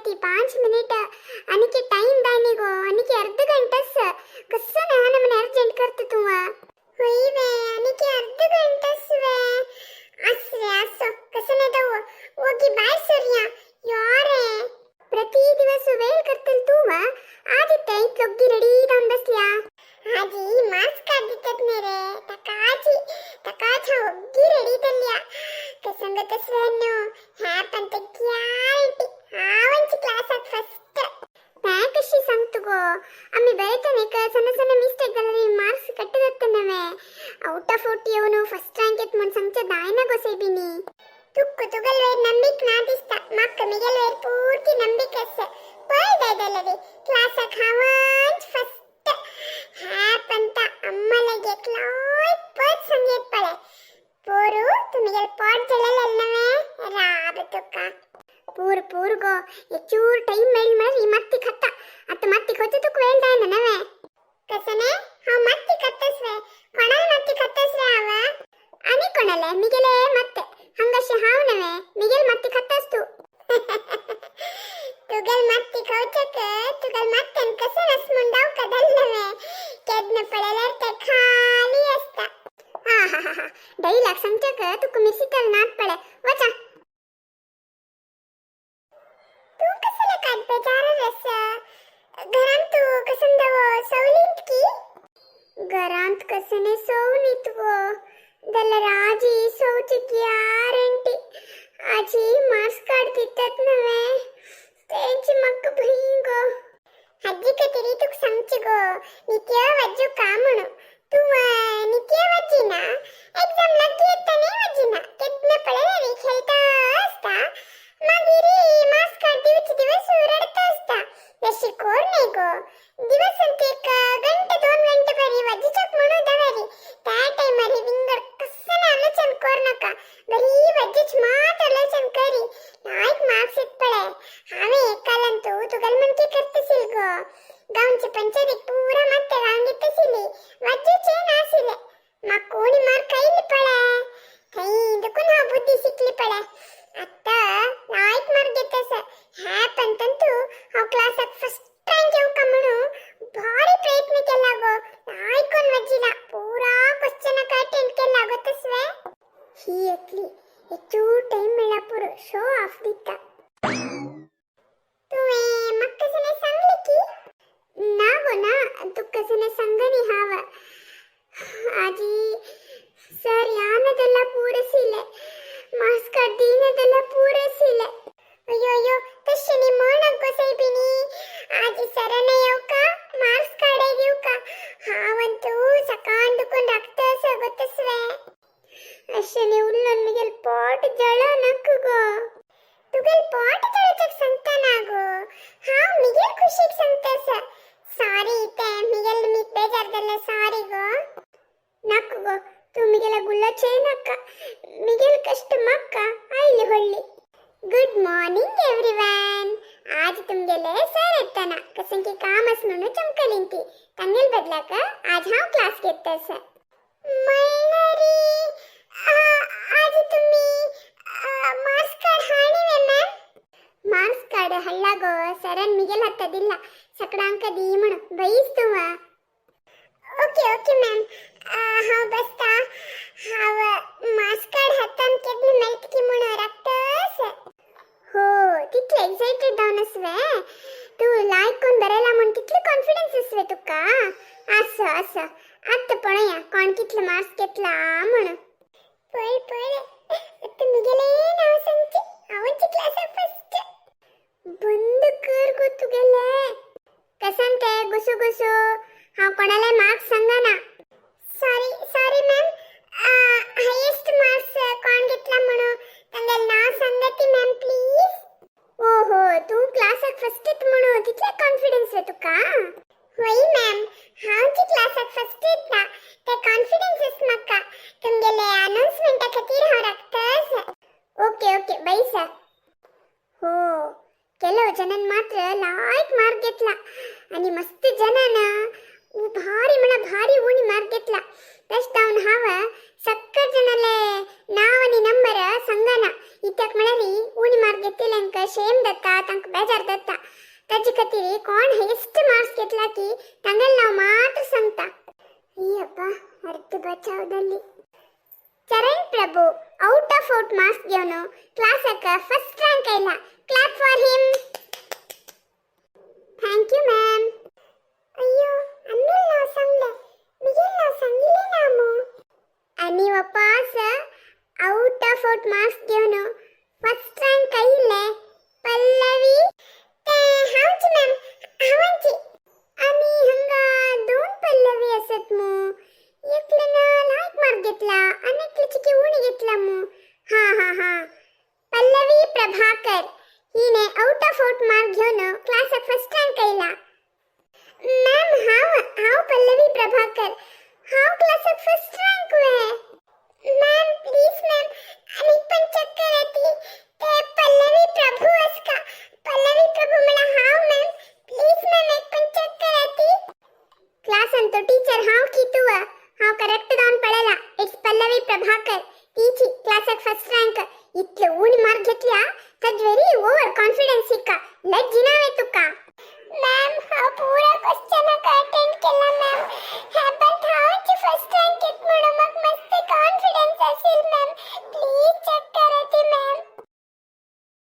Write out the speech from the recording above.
ती 5 मिनिट आणि की टाइम दानी गो आणि की अर्ध घंटास कसं ना ना મને अर्जंट करते तू होई वे आणि की अर्ध घंटास वे असरे असो कसं नाही तो वो की बाय सरिया यार प्रति दिवस वेळ करतल तू आज इथे योग्य रेडी राहून बसल्या आजी मास्क काढतात मेरे तकाची योग्य रेडी तल्ल्या कसंगत स्वनो ह्या पण ते ग्यारंटी आವಂಚಿ ಕ್ಲಾಸಾಗ ಫಸ್ಟ್ ಕशी सांगतो गो आम्ही बरेतने का सಣ್ಣ सಣ್ಣ ಮಿಸ್ಟೇಕ್ ಗಳಲ್ಲಿ ಮಾರ್ಕ್ಸ್ ಕಟ್ಟದತ್ತನವೆ ಔಟ್ ಆಫ್ 40 ಅವನು ಫಸ್ಟ್ ರ್ಯಾಂಕ್ ಎತ್ ಮನ್ ಸಂಚ ದಾಯನ ಗೊಸೈಬಿನಿ ತುಕ್ಕು ತುಗಲ್ವೆ ನಂಬಿಕ್ ನಾದಿಸ್ತ ಮಕ್ಕ ಮಿಗಲ್ವೆ ಪೂರ್ತಿ ನಂಬಿಕಸ್ ಪೈದೈದಲ್ಲದೆ ಕ್ಲಾಸಾಗ ಹಾವಂಚ್ ಫಸ್ಟ್ ಹ್ಯಾಪಂತ ಅಮ್ಮಲಗೆ ಕ್ಲಾಯ್ ಪತ್ ಸಂಗೇತ್ ಪಳೆ ಪೋರು ತುಮಿಗಲ್ ಪಾಟ್ ಜಳಲಲ್ಲವೆ ರಾಬತುಕ್ಕ पूर पूर गो ये चूर टाइम मेल मरी मत्ती खत्ता अत मत्ती खोचे तो क्वेल दाय नवे कसने हा मत्ती खत्तस्वे कोणाल मत्ती खत्तस्वे आव आणि कोणाले मिगेले ಮತ್ತೆ ಹಂಗಶೆ ಹಾವನವೆ मिगेल मत्ती खत्तस्तु तुगल मत्ती खोचक तुगल मत्तन कसे रसमुंडाव कदलनवे केदन पळेलर्ते खाली असता हा हा हा ಡೈಲಾಗ್ ಸಂಚಕ ತುಕು ಮಿಸಿತಲ್ ನಾಟ್ ಪಳೆ ವಚಾ घरांत कसने सवनीत गो जाल्यार आजी सवची ग्यारंटी आजी मार्क्स काढतात नवे तेंची म्हाका भंय गो आजी कतरी तुक सांगची गो नित्य वज्जू का म्हणू तू नित्य वज्जी ना एग्जाम लागली येताने वज्जी ना केदन पळेरी खेळता असता मागिरी मार्क्स काढीवची दिवस रडता असता जशी कोर नाही गो दिवस अंत एक घंटे 2 घंटे बरी वज्जीचक म्हणू दवेरी त्या टाइमरी विंगर कसं आलोचन कोर नका बरी वज्जीच मात आलोचन करी नाईक मार्क्स येत पळे हावे एकालंतू तुगल मनकी करतसील गो गावची पंचायतीक पूरा ಮತ್ತೆ गांगीतसीली वज्जीचे नासिले मा कोणी मार कೈಲಿ पळे ಕೈ ಇದಕ್ಕೂ ನಾ ಬುದ್ಧಿ ಸಿಕ್ಲಿ ಪಳೆ ಅತ್ತ ನಾईक मार घेतस ಹ್ಯಾಪಂತಂತೂ ಆ ಕ್ಲಾಸಾಗ ಫಸ್ಟ್ ರ್ಯಾಂಕ್ येऊ का म्हणू भारी प्रयत्न केला गो नाईकोन वज्जीला पूरा क्वेश्चन का अटेंड केला गोतसवे ही एकली ಹೆಚ್ಚು ಟೈಮ್ ಮೇಳಪುರ ಶೋ ಆಫ್ ದಿತ್ತ तुवे मक्कसने सांगली की नागो ना तुक्कसने संगनी हाव आजी सर यानदೆಲ್ಲ ಪೂರೈಸಿಲೆ ಮಾರ್ಕ್ಸ್ ಕಡ್ದಿನದೆಲ್ಲ ಪೂರೈಸಿಲೆ ಅಯ್ಯೋ ಅಯ್ಯೋ ತಶ್ಶನಿ ಮೋಣಕ್ಕೋ ಸೈಬಿನಿ ಆಜಿ ಸರನೆ ಯೋಕ ಮಾರ್ಕ್ಸ್ ಕಾಡೆಗೆ ಯೋಕ ಹಾವಂತೂ ಸಕಾಂಡುಕೊಂಡು ಆಗ್ತಸ ಗೊತ್ತಸ್ವೆ ಅಶ್ಶನಿ ಉಳ್ಳನ್ ಮಿಗೆಲ್ ಪಾಟ್ ಜಳ ನಕ್ಕುಗೋ तुगल पाट जळचक संगतानागो हाव मिगेल खुशीक संगतस सारी इते मिगेल मीत बेजारदಲ್ಲ सारी गो नक्गो तू मिगेल गुल्ला चेनक्का मिगेल कष्ट मक्का आइले होಳ್ಳಿ गुड मॉर्निंग एवरीवन आज तुमगेले सर येताना कसन की काम असणून चमकलिंती तंगेल बदलाक आज हाव क्लास घेतस मल्हारी आज तुम्ही मार्क्स कार्ड हाणिवे मॅम मार्क्स कार्ड हल्लागो सरन मिगेल हತ್ತದಿಲ್ಲ सकडांक दी म्हण बईस तू ओके ओके मॅम हाव बसता हाव मार्क्स कार्ड हतन केदन मेल्ट की म्हण राखतस हो तितले एक्साइटेड दावनसवे तू लायक कोण बरेला म्हण तितले कॉन्फिडन्स असवे तुका असं असं आत्ता पळया कोण कितले मार्क्स घेतला म्हण पळ पळ आता मिगेले नाव सांगची आवंची क्लास फर्स्ट बंद कर गो तुगेले कसंते गुसु गुसु हाव कोणाला मार्क्स सांगा ना sorry sorry ma'am highest marks कोण घेतला म्हणू तंगेल नाव सांगती मॅम प्लीज ओहो तू क्लासाक फर्स्ट येत म्हणू तितले कॉन्फिडन्स आहे तुका होई मॅम हावची क्लासाक फर्स्ट येता ते कॉन्फिडन्स अस म्हाका तुमगेले अनाउन्समेंट खातीर हांव राखतस ओके ओके बैस हो ಕೆಲವು ಜನನ್ ಮಾತ್ರ लायक मार्क घेतला आणि मस्त जनन भारी म्हणा भारी ऊनी मार्क घेतला तस डाऊन हाव सक्कर जनले नाव आणि नंबर संगना इत्याक म्हळरी ऊनी मार्क घेतलेंक शेम दत्ता तांक बेजार बचावದಲ್ಲಿ Charan Prabhu out of out marks ಗೆವನು ಕ್ಲಾಸಕ ಫಸ್ಟ್ ರ್ಯಾಂಕ್ ಐಲ clap for him thank you ma'am ಅಯ್ಯೋ ಅನ್ನುಲ್ಲ ಸಂಗ್ಲೆ ಮಿಗೆಲ್ಲ ಸಂಗಿಲೆ ನಾಮು ಅನಿವ pass out of out marks ಗೆವನು ಫಸ್ಟ್ ರ್ಯಾಂಕ್ ಐಲೆ ಪಲ್ಲವಿ हांची मैम हांची आणि हंगा दोन पल्लवी असत मु एकलन लाईक मार घेतला आणि एकलीची उणी घेतला मु हा हा हा पल्लवी प्रभाकर हिने आउट ऑफ आउट मार्क घेऊन क्लासात फर्स्ट रँक आयला मॅम हाव पल्लवी प्रभाकर हाव क्लासात फर्स्ट रँक वे मॅम प्लीज मॅम आणि पण चक्कर येते ते पल्लवी प्रभू असका पल्लवी प्रभू मला हाव मॅम प्लीज मॅम एक पण चक्कर येते क्लास अंतो टीचर हाव कीतुवा हाव करेक्ट डाउन पडेला इट्स पल्लवी प्रभाकर टीची क्लासात फर्स्ट